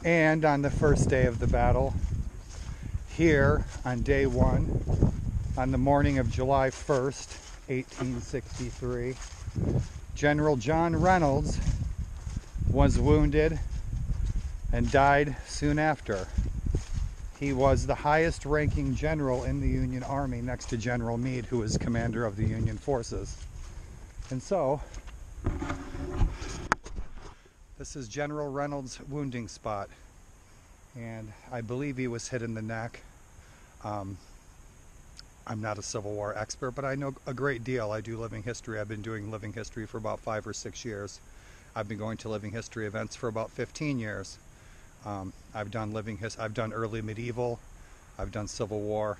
And on the first day of the battle, here on day one, on the morning of July 1st, 1863, General John Reynolds was wounded and died soon after. He was the highest ranking general in the Union Army next to General Meade, who was commander of the Union forces. And so, this is General Reynolds' wounding spot. And I believe he was hit in the neck. I'm not a Civil War expert, but I know a great deal. I do living history. I've been doing living history for about 5 or 6 years. I've been going to living history events for about 15 years. I've done early medieval, I've done Civil War,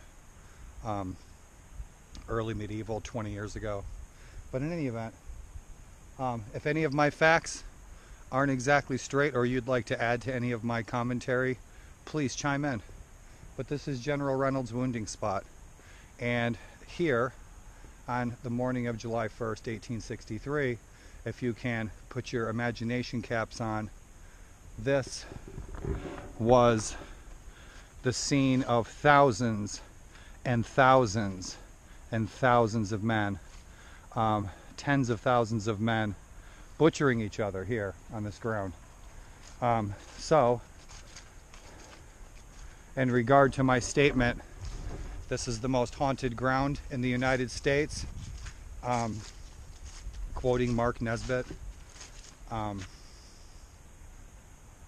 early medieval 20 years ago. But in any event, if any of my facts aren't exactly straight or you'd like to add to any of my commentary, please chime in. But this is General Reynolds' wounding spot. And here, on the morning of July 1st, 1863, if you can put your imagination caps on, this was the scene of thousands and thousands and thousands of men, tens of thousands of men butchering each other here on this ground. So, in regard to my statement, this is the most haunted ground in the United States, quoting Mark Nesbitt.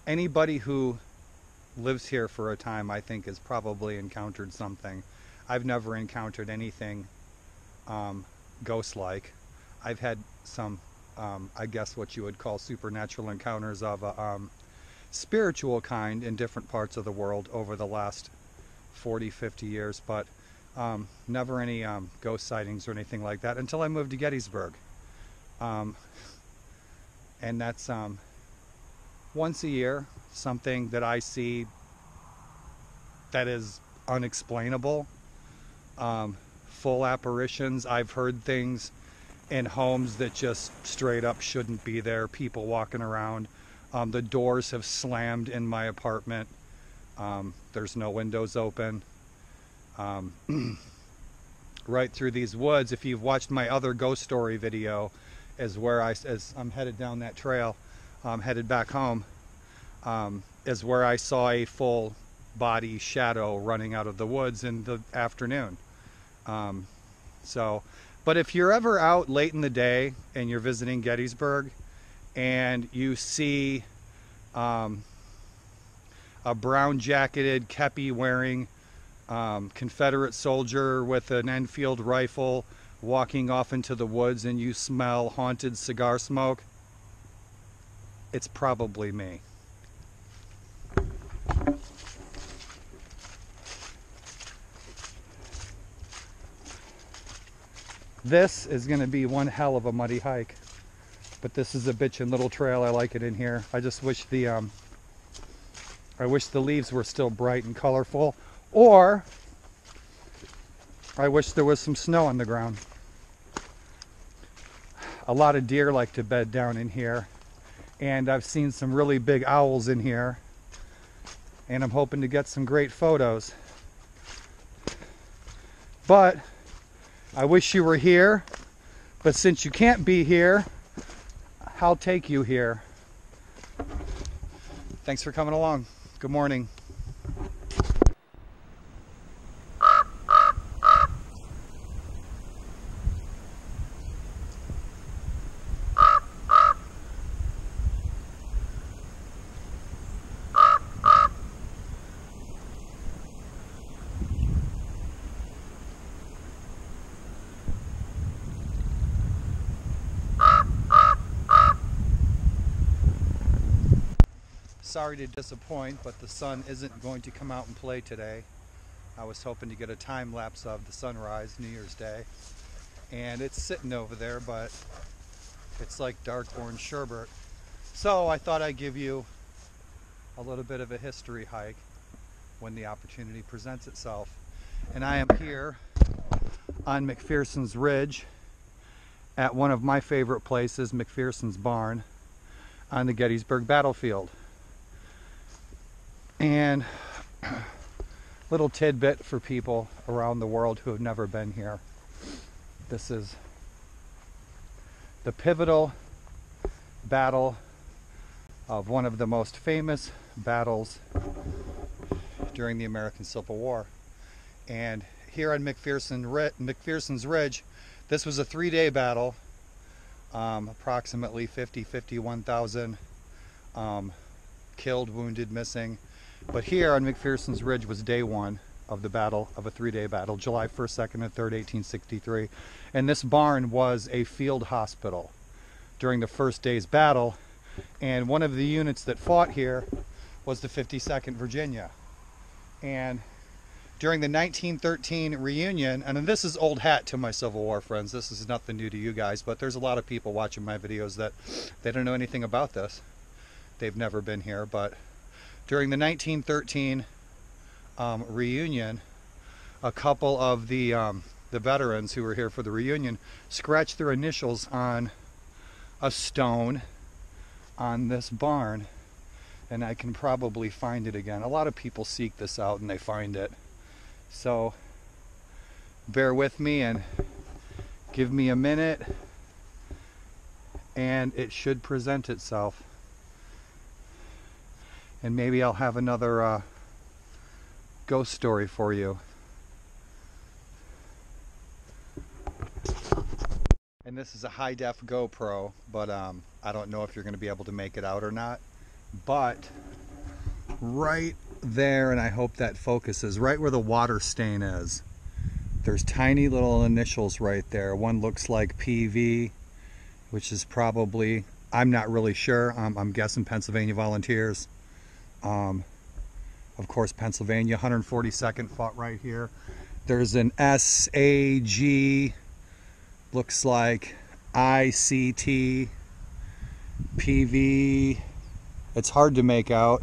Anybody who lives here for a time, I think, has probably encountered something. I've never encountered anything ghost-like. I've had some, I guess what you would call supernatural encounters of a spiritual kind in different parts of the world over the last 40, 50 years, but never any ghost sightings or anything like that until I moved to Gettysburg. And that's once a year, something that I see that is unexplainable. Full apparitions. I've heard things in homes that just straight up shouldn't be there. People walking around. The doors have slammed in my apartment. There's no windows open. Right through these woods, if you've watched my other ghost story video, is where as I'm headed down that trail, headed back home, is where I saw a full body shadow running out of the woods in the afternoon. But if you're ever out late in the day and you're visiting Gettysburg and you see a brown jacketed, kepi wearing Confederate soldier with an Enfield rifle walking off into the woods and you smell haunted cigar smoke, it's probably me. This is going to be one hell of a muddy hike, but this is a bitchin' little trail. I like it in here. I just wish the leaves were still bright and colorful, or I wish there was some snow on the ground. A lot of deer like to bed down in here, and I've seen some really big owls in here, and I'm hoping to get some great photos. But I wish you were here, but since you can't be here, I'll take you here. Thanks for coming along. Good morning. Sorry to disappoint, but the sun isn't going to come out and play today. I was hoping to get a time lapse of the sunrise New Year's Day, and it's sitting over there, but it's like dark orange sherbet. So I thought I'd give you a little bit of a history hike when the opportunity presents itself. And I am here on McPherson's Ridge at one of my favorite places, McPherson's Barn, on the Gettysburg battlefield. And little tidbit for people around the world who have never been here. This is the pivotal battle of one of the most famous battles during the American Civil War. And here on McPherson's Ridge, this was a 3-day battle, approximately 51,000 killed, wounded, missing. But here on McPherson's Ridge was day 1 of the battle, of a 3-day battle, July 1st, 2nd, and 3rd, 1863. And this barn was a field hospital during the first day's battle. And one of the units that fought here was the 52nd Virginia. And during the 1913 reunion, and this is old hat to my Civil War friends, this is nothing new to you guys, but there's a lot of people watching my videos that they don't know anything about this. They've never been here, but during the 1913 reunion, a couple of the veterans who were here for the reunion scratched their initials on a stone on this barn, and I can probably find it again. A lot of people seek this out and they find it. So bear with me and give me a minute and it should present itself. And maybe I'll have another ghost story for you. And this is a high-def GoPro, but I don't know if you're going to be able to make it out or not. But right there, and I hope that focuses, right where the water stain is, there's tiny little initials right there. One looks like PV, which is probably, I'm not really sure, I'm guessing Pennsylvania Volunteers. Of course, Pennsylvania, 142nd fought right here. There's an SAG, looks like ICT, PV. It's hard to make out,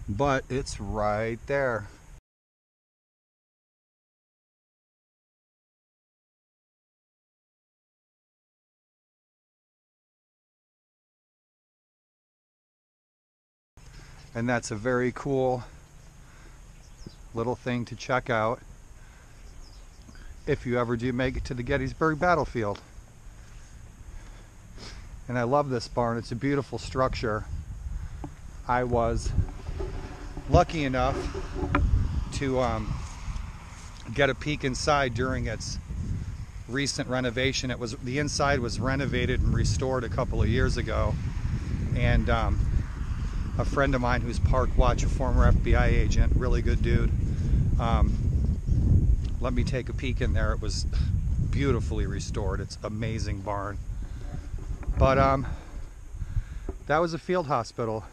but it's right there. And that's a very cool little thing to check out if you ever do make it to the Gettysburg battlefield. And I love this barn. It's a beautiful structure. I was lucky enough to get a peek inside during its recent renovation. The inside was renovated and restored a couple of years ago, and a friend of mine who's Park Watch, a former FBI agent, really good dude, let me take a peek in there. It was beautifully restored. It's an amazing barn. But that was a field hospital,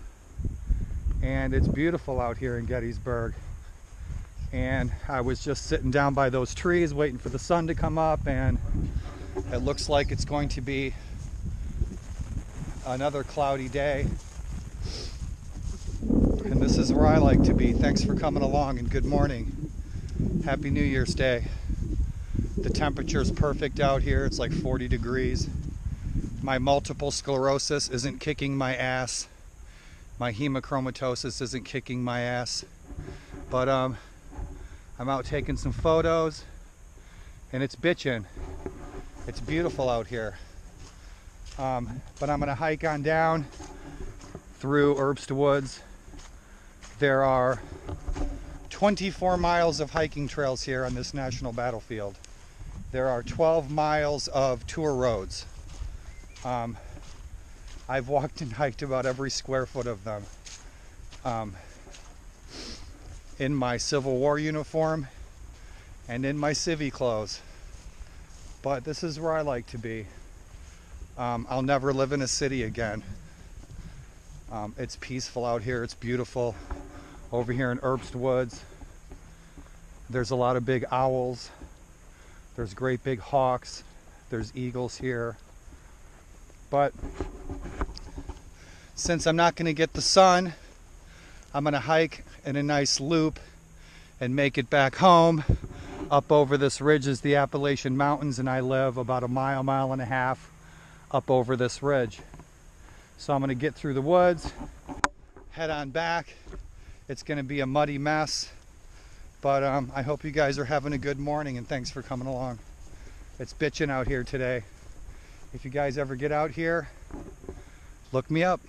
and it's beautiful out here in Gettysburg. And I was just sitting down by those trees waiting for the sun to come up, and it looks like it's going to be another cloudy day. And this is where I like to be. Thanks for coming along, and good morning. Happy New Year's Day. The temperature is perfect out here. It's like 40 degrees. My multiple sclerosis isn't kicking my ass. My hemochromatosis isn't kicking my ass. But I'm out taking some photos, and it's bitchin'. It's beautiful out here. But I'm gonna hike on down through Herbst Woods. There are 24 miles of hiking trails here on this national battlefield. There are 12 miles of tour roads. I've walked and hiked about every square foot of them. In my Civil War uniform and in my civvy clothes. But this is where I like to be. I'll never live in a city again. It's peaceful out here. It's beautiful. Over here in Herbst Woods, there's a lot of big owls. There's great big hawks. There's eagles here. But since I'm not going to get the sun, I'm going to hike in a nice loop and make it back home. Up over this ridge is the Appalachian Mountains, and I live about a mile, mile and a half up over this ridge. So I'm going to get through the woods, head on back, It's going to be a muddy mess, but I hope you guys are having a good morning, and thanks for coming along. It's bitching out here today. If you guys ever get out here, look me up.